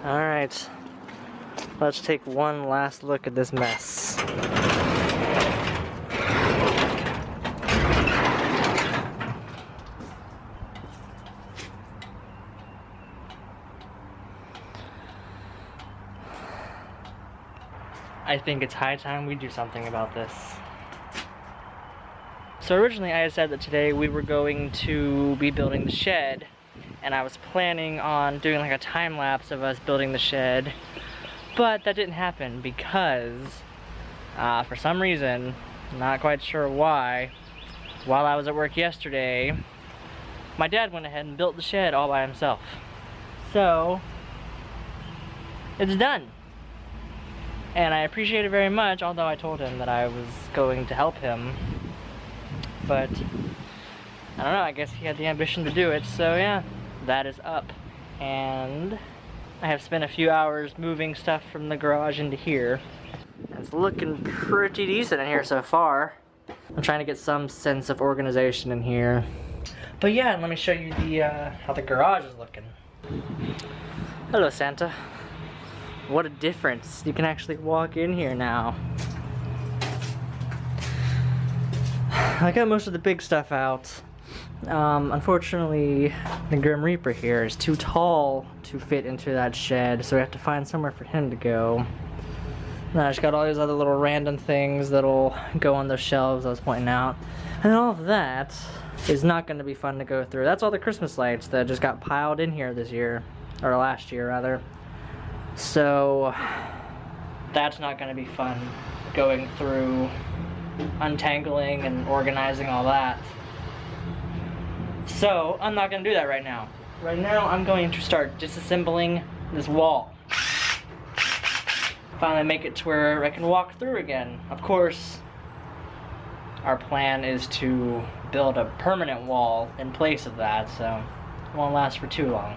Alright, let's take one last look at this mess. I think it's high time we do something about this. So originally I had said that today we were going to be building the shed, and I was planning on doing like a time lapse of us building the shed, but that didn't happen because for some reason, not quite sure why, while I was at work yesterday, my dad went ahead and built the shed all by himself. So it's done. And I appreciate it very much, although I told him that I was going to help him. But, I don't know, I guess he had the ambition to do it, so yeah, that is up. And I have spent a few hours moving stuff from the garage into here. It's looking pretty decent in here so far. I'm trying to get some sense of organization in here. But yeah, let me show you the how the garage is looking. Hello, Santa. What a difference. You can actually walk in here now. I got most of the big stuff out. Unfortunately, the Grim Reaper here is too tall to fit into that shed, so we have to find somewhere for him to go. And I just got all these other little random things that'll go on those shelves I was pointing out. And all of that is not going to be fun to go through. That's all the Christmas lights that just got piled in here this year, or last year rather. So that's not going to be fun, going through untangling and organizing all that. So I'm not going to do that right now. Right now I'm going to start disassembling this wall. Finally make it to where I can walk through again. Of course, our plan is to build a permanent wall in place of that, so it won't last for too long.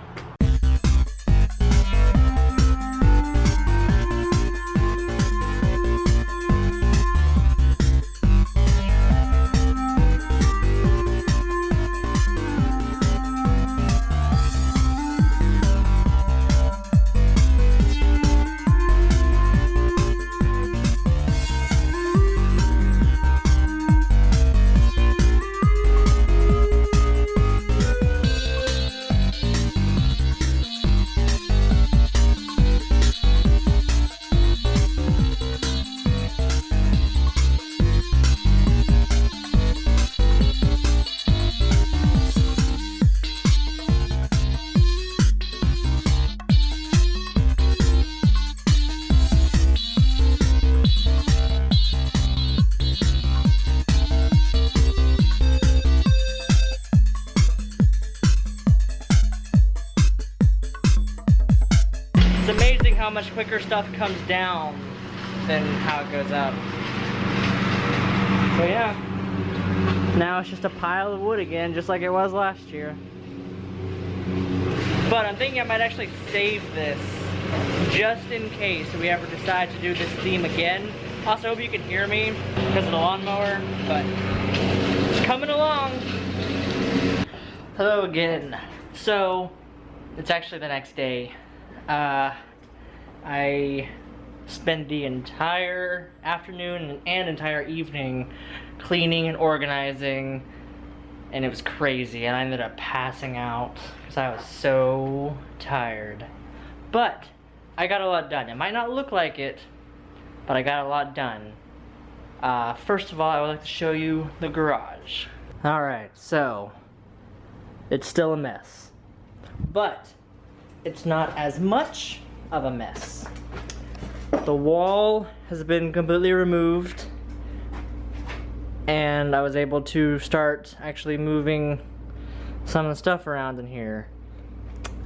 It's amazing how much quicker stuff comes down than how it goes up. So yeah, now it's just a pile of wood again, just like it was last year. But I'm thinking I might actually save this just in case we ever decide to do this theme again. Also, hope you can hear me because of the lawnmower, but it's coming along. Hello again. So, it's actually the next day. I spent the entire afternoon and entire evening cleaning and organizing, and it was crazy, and I ended up passing out because I was so tired. But I got a lot done. It might not look like it, but I got a lot done. First of all, I would like to show you the garage. Alright, so it's still a mess, but it's not as much of a mess. The wall has been completely removed, and I was able to start actually moving some of the stuff around in here.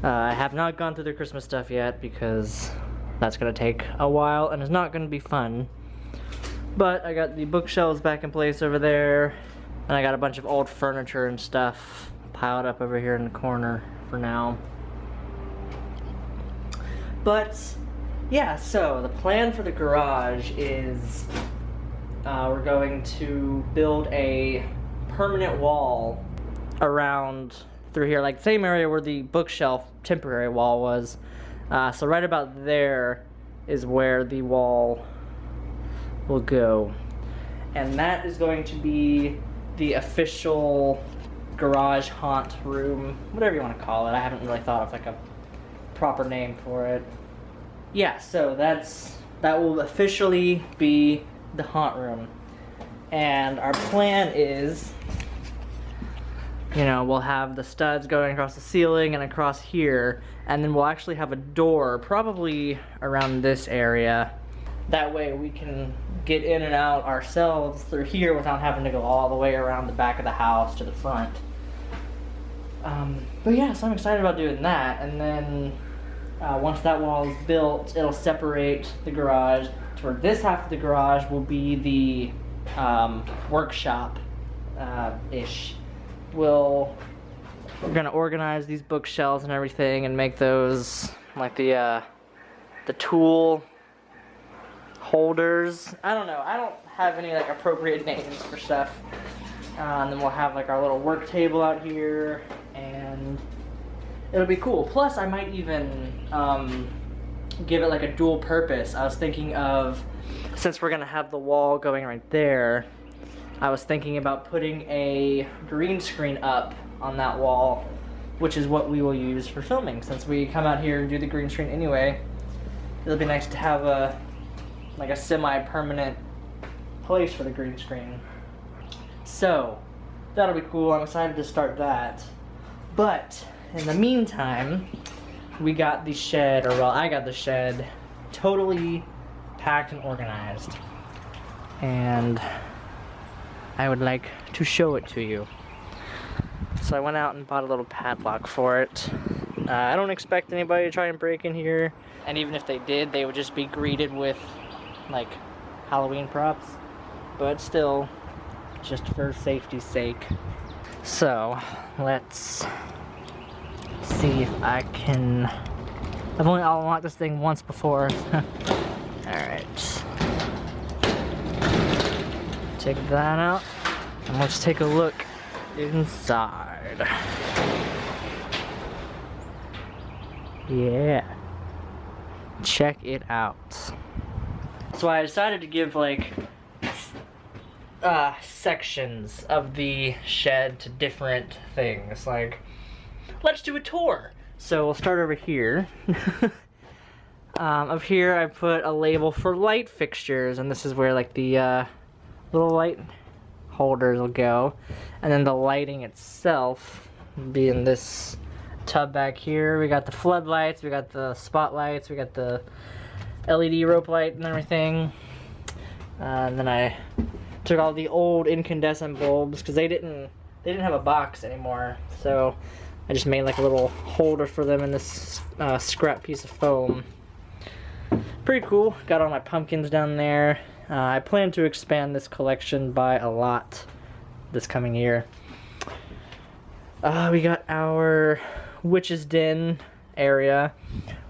I have not gone through the Christmas stuff yet because that's gonna take a while and it's not gonna be fun. But I got the bookshelves back in place over there, and I got a bunch of old furniture and stuff piled up over here in the corner for now. But yeah, so the plan for the garage is we're going to build a permanent wall around through here, like the same area where the bookshelf temporary wall was. So right about there is where the wall will go. And that is going to be the official garage haunt room, whatever you want to call it. I haven't really thought of like a proper name for it. Yeah, so that will officially be the haunt room. And our plan is, you know, we'll have the studs going across the ceiling and across here, and then we'll actually have a door probably around this area. That way we can get in and out ourselves through here without having to go all the way around the back of the house to the front. But yeah, so I'm excited about doing that. And then once that wall is built, it'll separate the garage to where this half of the garage will be the workshop-ish. We're gonna organize these bookshelves and everything and make those like the tool holders. I don't know. I don't have any like appropriate names for stuff. And then we'll have like our little work table out here, and it'll be cool. Plus, I might even give it like a dual purpose. I was thinking of, since we're gonna have the wall going right there, I was thinking about putting a green screen up on that wall, which is what we will use for filming. Since we come out here and do the green screen anyway, it'll be nice to have a semi-permanent place for the green screen. So that'll be cool. I'm excited to start that. But in the meantime, we got the shed, or well, I got the shed totally packed and organized. And I would like to show it to you. So I went out and bought a little padlock for it. I don't expect anybody to try and break in here. And even if they did, they would just be greeted with like Halloween props. But still, just for safety's sake. So let's see if I can. I've only unlocked this thing once before. Alright. Take that out, and let's take a look inside. Yeah. Check it out. So I decided to give like sections of the shed to different things. Like, let's do a tour. So we'll start over here. Up here I put a label for light fixtures, and this is where like the little light holders will go, and then the lighting itself will be in this tub back here. We got the floodlights, we got the spotlights, we got the LED rope light and everything. And then I took all the old incandescent bulbs because they didn't have a box anymore, so I just made like a little holder for them in this scrap piece of foam. Pretty cool. Got all my pumpkins down there. I plan to expand this collection by a lot this coming year. We got our Witch's Den area,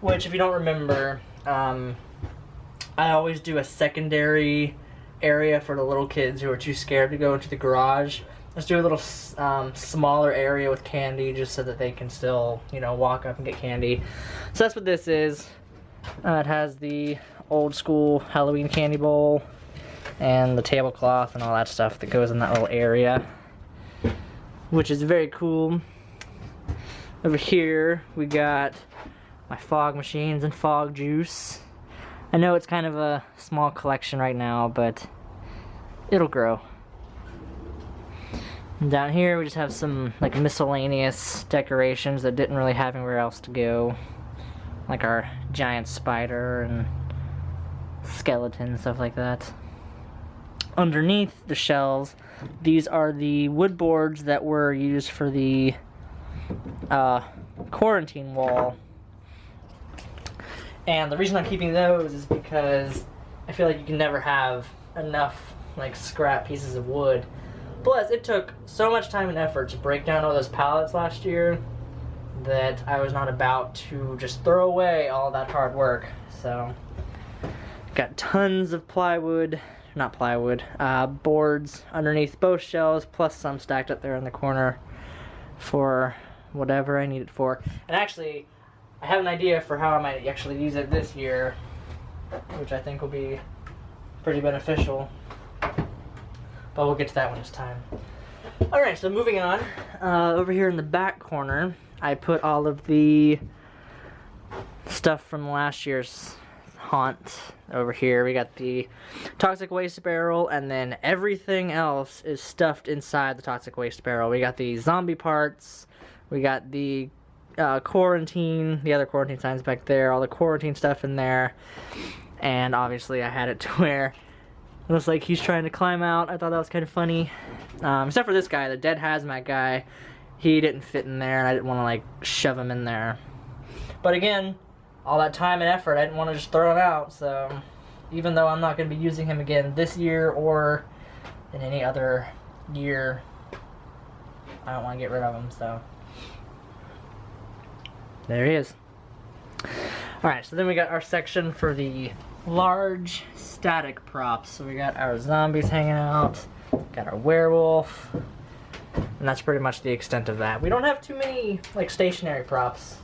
which, if you don't remember, I always do a secondary area for the little kids who are too scared to go into the garage. Let's do a little smaller area with candy just so that they can still, you know, walk up and get candy. So that's what this is. It has the old school Halloween candy bowl and the tablecloth and all that stuff that goes in that little area, which is very cool. Over here we got my fog machines and fog juice. I know it's kind of a small collection right now, but it'll grow. And down here we just have some like miscellaneous decorations that didn't really have anywhere else to go, like our giant spider and skeleton and stuff like that. Underneath the shelves, these are the wood boards that were used for the quarantine wall. And the reason I'm keeping those is because I feel like you can never have enough like scrap pieces of wood. Plus, it took so much time and effort to break down all those pallets last year that I was not about to just throw away all that hard work. So, got tons of boards underneath both shelves, plus some stacked up there in the corner for whatever I need it for. And actually, I have an idea for how I might actually use it this year, which I think will be pretty beneficial. But we'll get to that when it's time. Alright, so moving on. Over here in the back corner, I put all of the stuff from last year's haunt over here. We got the toxic waste barrel, and then everything else is stuffed inside the toxic waste barrel. We got the zombie parts, we got the quarantine, the other quarantine signs back there, all the quarantine stuff in there, and obviously I had it to where it looks like he's trying to climb out. I thought that was kind of funny. Except for this guy, the dead hazmat guy, he didn't fit in there, and I didn't want to like shove him in there. But again, all that time and effort, I didn't want to just throw him out, so even though I'm not going to be using him again this year or in any other year, I don't want to get rid of him, so there he is. Alright, so then we got our section for the large static props. So we got our zombies hanging out, got our werewolf, and that's pretty much the extent of that. We don't have too many like stationary props.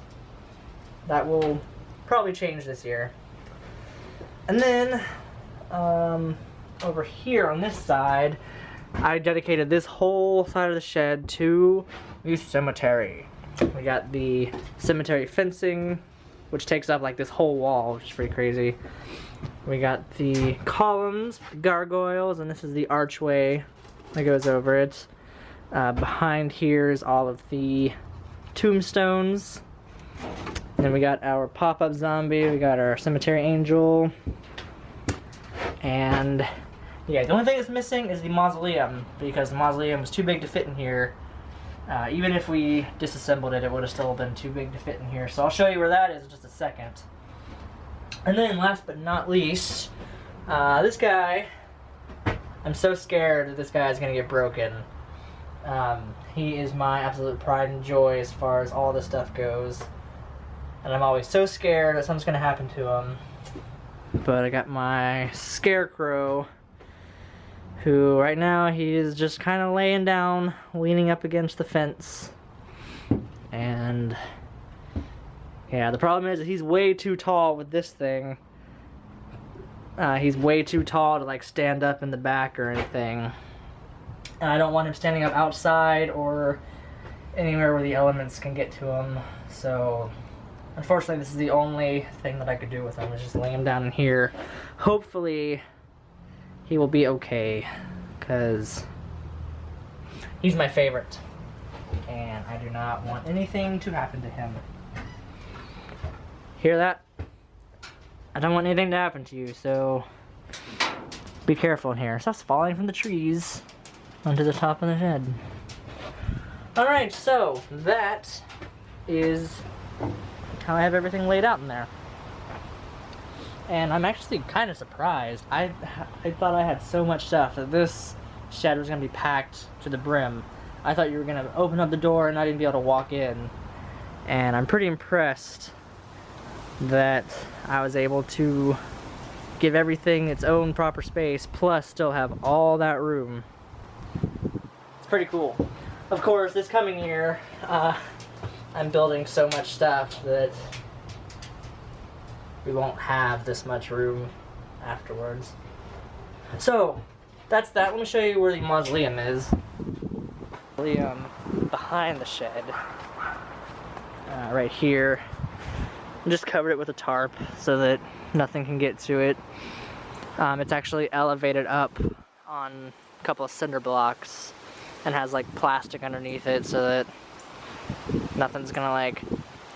That will probably change this year. And then over here on this side, I dedicated this whole side of the shed to the cemetery. We got the cemetery fencing, which takes up like this whole wall, which is pretty crazy. We got the columns, gargoyles, and this is the archway that goes over it. Behind here is all of the tombstones. And then we got our pop-up zombie, we got our cemetery angel, and yeah, the only thing that's missing is the mausoleum, because the mausoleum was too big to fit in here. Even if we disassembled it, it would have still been too big to fit in here. So I'll show you where that is in just a second. And then last but not least, this guy, I'm so scared that this guy is going to get broken. He is my absolute pride and joy as far as all this stuff goes. And I'm always so scared that something's going to happen to him. But I got my scarecrow, who right now he is just kind of laying down, leaning up against the fence. And yeah, the problem is that he's way too tall with this thing. He's way too tall to like stand up in the back or anything. And I don't want him standing up outside or anywhere where the elements can get to him. So unfortunately, this is the only thing that I could do with him, is just lay him down in here. Hopefully he will be okay, because he's my favorite, and I do not want anything to happen to him. Hear that? I don't want anything to happen to you, so be careful in here. Stuff's falling from the trees onto the top of the shed. Alright, so that is how I have everything laid out in there. And I'm actually kind of surprised. I thought I had so much stuff that this shed was going to be packed to the brim. I thought you were going to open up the door and I didn't be able to walk in. And I'm pretty impressed that I was able to give everything its own proper space, plus still have all that room. It's pretty cool. Of course, this coming year, I'm building so much stuff that we won't have this much room afterwards. So, that's that. Let me show you where the mausoleum is. Mausoleum behind the shed. Right here. I just covered it with a tarp so that nothing can get to it. It's actually elevated up on a couple of cinder blocks and has like plastic underneath it so that nothing's gonna like,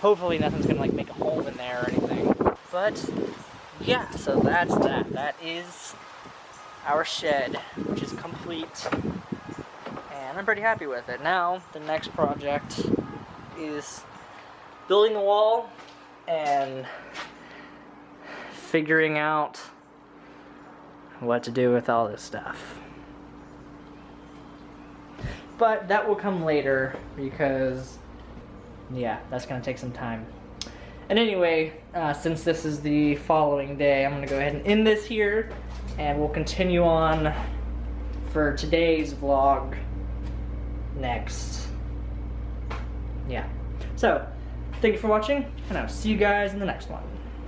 hopefully nothing's gonna like make a hole in there or anything. But yeah, so that's that. That is our shed, which is complete, and I'm pretty happy with it. Now the next project is building the wall and figuring out what to do with all this stuff. But that will come later because, yeah, that's gonna take some time. And anyway, since this is the following day, I'm gonna go ahead and end this here, and we'll continue on for today's vlog next. Yeah. So, Thank you for watching, and I'll see you guys in the next one.